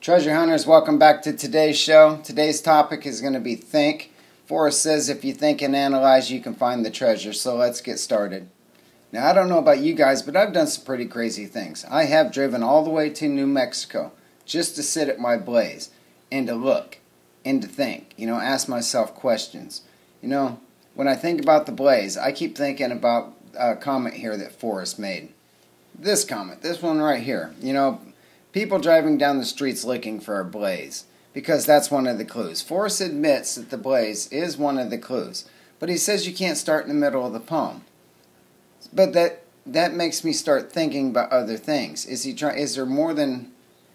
Treasure hunters, welcome back to today's show. Today's topic is going to be think. Forrest says if you think and analyze, you can find the treasure. So let's get started. Now, I don't know about you guys, but I've done some pretty crazy things. I have driven all the way to New Mexico just to sit at my blaze and to look and to think, ask myself questions. When I think about the blaze, I keep thinking about a comment here that Forrest made. This comment, this one right here, people driving down the streets looking for a blaze, because that's one of the clues. Forrest admits that the blaze is one of the clues, but he says you can't start in the middle of the poem. But that makes me start thinking about other things. Is there more than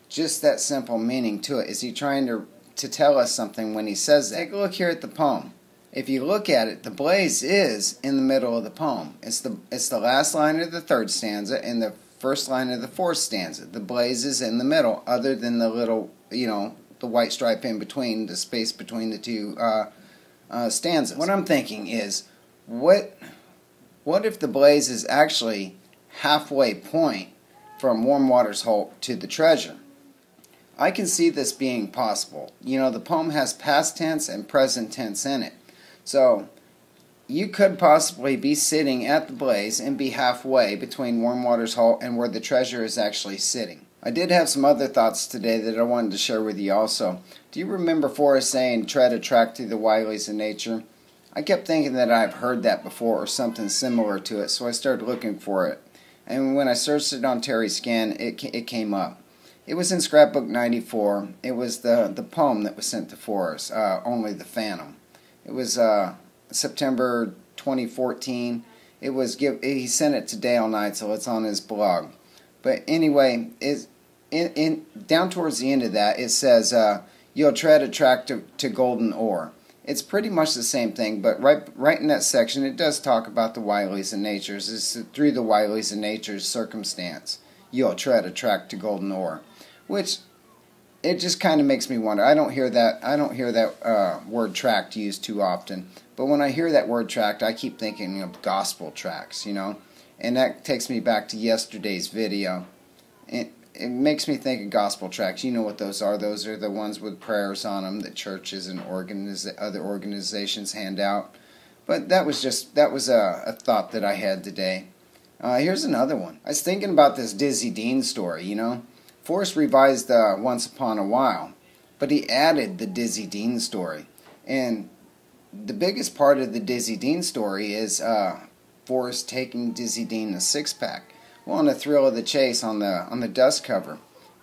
just that simple meaning to it? Is he trying to tell us something when he says that? Take a look here at the poem. If you look at it, the blaze is in the middle of the poem. It's the last line of the third stanza and the first line of the fourth stanza. The blaze is in the middle, other than the little, the white stripe in between, the space between the two stanzas. What I'm thinking is, what if the blaze is actually halfway point from Warm Waters Halt to the treasure? I can see this being possible. The poem has past tense and present tense in it. So you could possibly be sitting at the blaze and be halfway between Warm Waters Halt and where the treasure is actually sitting. I did have some other thoughts today that I wanted to share with you also. Do you remember Forrest saying, tread a track through the wilies of nature? I kept thinking that I've heard that before or something similar to it, so I started looking for it. And when I searched it on Terry's Scan, it came up. It was in Scrapbook 94. It was the poem that was sent to Forrest, Only the Phantom. It was September 2014. He sent it to Dale Knight, so it's on his blog. But anyway, down towards the end of that, it says, you'll tread a track to golden ore. It's pretty much the same thing, but right in that section, it does talk about the wilies of nature. It's through the wilies of nature's circumstance, you'll tread a track to golden ore, which it just kind of makes me wonder. I don't hear that word tract used too often, but when I hear that word tract, I keep thinking of gospel tracts, and that takes me back to yesterday's video. It makes me think of gospel tracts. You know what those are? Those are the ones with prayers on them that churches and other organizations hand out. But that was a thought that I had today. Here's another one. I was thinking about this Dizzy Dean story. Forrest revised Once Upon a While, but he added the Dizzy Dean story. And the biggest part of the Dizzy Dean story is Forrest taking Dizzy Dean a six-pack. Well, in the thrill of the chase on the dust cover,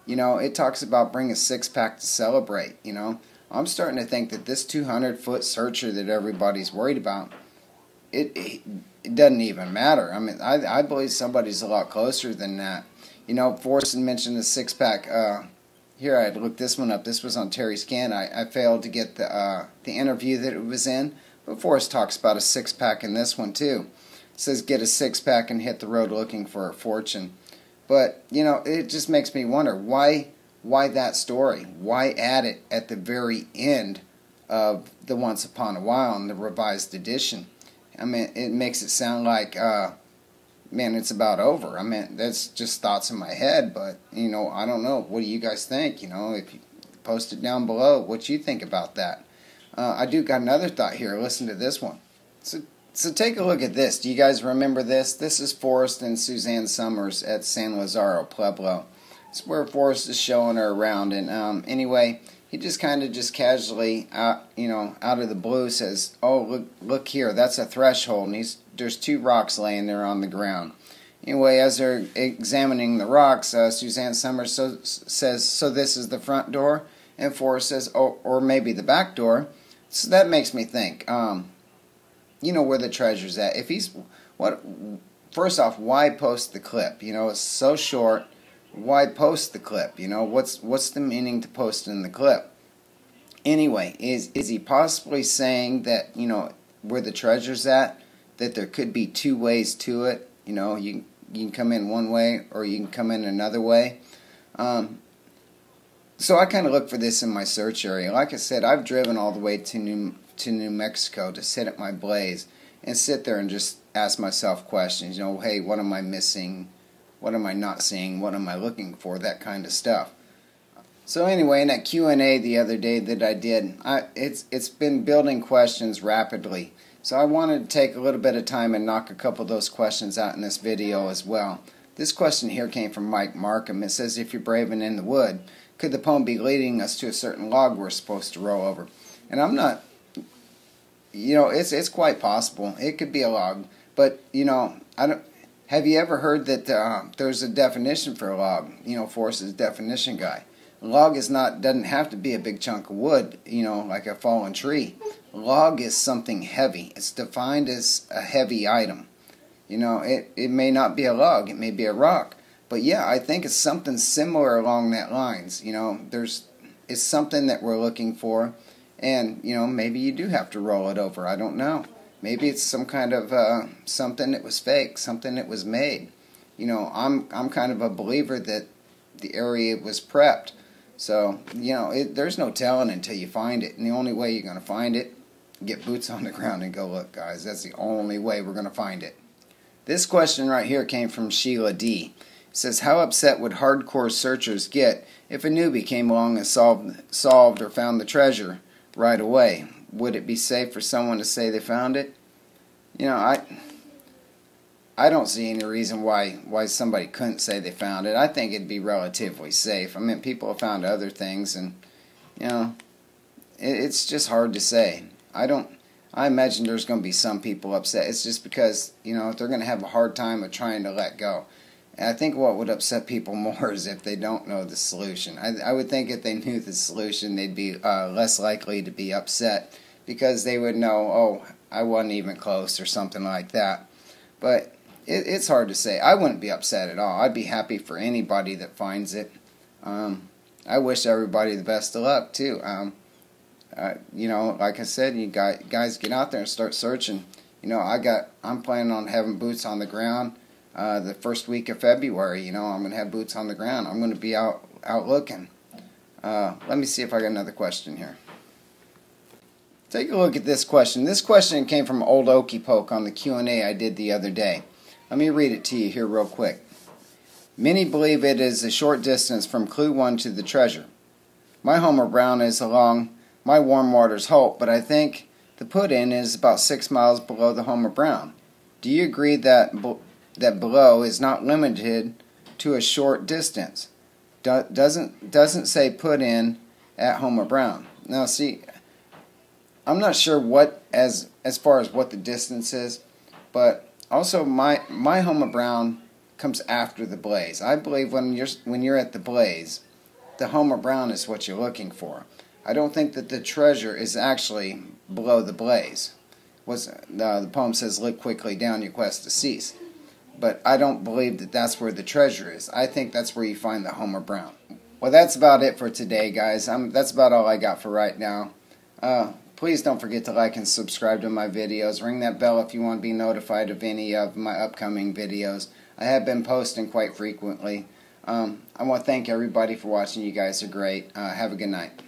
it talks about bring a six-pack to celebrate. I'm starting to think that this 200-foot searcher that everybody's worried about, it doesn't even matter. I mean, I believe somebody's a lot closer than that. Forrest mentioned the six-pack. Here, I had looked this one up. This was on Terry's Scan. I failed to get the interview that it was in, but Forrest talks about a six-pack in this one too. It says get a six-pack and hit the road looking for a fortune. But, it just makes me wonder, why that story? Why add it at the very end of the Once Upon a While in the revised edition? I mean, it makes it sound like, man, it's about over. I mean, that's just thoughts in my head, but, I don't know. What do you guys think? If you post it down below, what you think about that. I do got another thought here. Listen to this one. So take a look at this. Do you guys remember this? This is Forrest and Suzanne Summers at San Lazaro Pueblo. It's where Forrest is showing her around. And anyway, he just kind of casually, out of the blue says, "Oh, look here, that's a threshold." And there's two rocks laying there on the ground. Anyway, as they're examining the rocks, Suzanne Summers says, "So this is the front door?" And Forrest says, "Oh, or maybe the back door." So that makes me think, where the treasure's at. First off, why post the clip? It's so short. Why post the clip? What's the meaning to post in the clip? Anyway, is he possibly saying that, where the treasure's at, that there could be two ways to it? You can come in one way or you can come in another way. So I kind of look for this in my search area. Like I said, I've driven all the way to New Mexico to sit at my blaze and sit there and just ask myself questions. Hey, what am I missing? What am I not seeing? What am I looking for? That kind of stuff. So anyway, in that Q&A the other day that I did, it's been building questions rapidly. So I wanted to take a little bit of time and knock a couple of those questions out in this video as well. This question here came from Mike Markham. It says, if you're brave and in the wood, could the poem be leading us to a certain log we're supposed to roll over? And I'm not, it's quite possible. It could be a log. But, have you ever heard that there's a definition for a log? Forrest's definition guy. A log doesn't have to be a big chunk of wood, like a fallen tree. A log is something heavy. It's defined as a heavy item. It may not be a log, it may be a rock. But yeah, I think it's something similar along that lines. It's something that we're looking for, and maybe you do have to roll it over. I don't know. Maybe it's some kind of something that was fake, something that was made. I'm kind of a believer that the area was prepped. So, there's no telling until you find it. And the only way you're going to find it, get boots on the ground and go look, guys. That's the only way we're going to find it. This question right here came from Sheila D. It says, how upset would hardcore searchers get if a newbie came along and solved or found the treasure right away? Would it be safe for someone to say they found it? I don't see any reason why somebody couldn't say they found it. I think it'd be relatively safe. I mean, people have found other things, and it's just hard to say. I imagine there's going to be some people upset. It's just because they're going to have a hard time of trying to let go. And I think what would upset people more is if they don't know the solution. I would think if they knew the solution, they'd be less likely to be upset, because they would know, oh, I wasn't even close or something like that. But it's hard to say. I wouldn't be upset at all. I'd be happy for anybody that finds it. I wish everybody the best of luck too. Like I said, you guys get out there and start searching. I'm planning on having boots on the ground the first week of February. I'm going to have boots on the ground. I'm going to be out looking. Let me see if I got another question here. Take a look at this question. This question came from Old Okie Poke on the Q&A I did the other day. Let me read it to you here real quick. Many believe it is a short distance from Clue 1 to the treasure. My Homer Brown is along my Warm Waters Hope, but I think the put-in is about 6 miles below the Homer Brown. Do you agree that below is not limited to a short distance? Doesn't say put-in at Homer Brown. Now see, I'm not sure what as far as what the distance is, but also my Homer Brown comes after the blaze. I believe when you're at the blaze, the Homer Brown is what you're looking for. I don't think that the treasure is actually below the blaze. The poem says, "Look quickly down, your quest to cease." But I don't believe that that's where the treasure is. I think that's where you find the Homer Brown. Well, that's about it for today, guys. That's about all I got for right now. Please don't forget to like and subscribe to my videos. Ring that bell if you want to be notified of any of my upcoming videos. I have been posting quite frequently. I want to thank everybody for watching. You guys are great. Have a good night.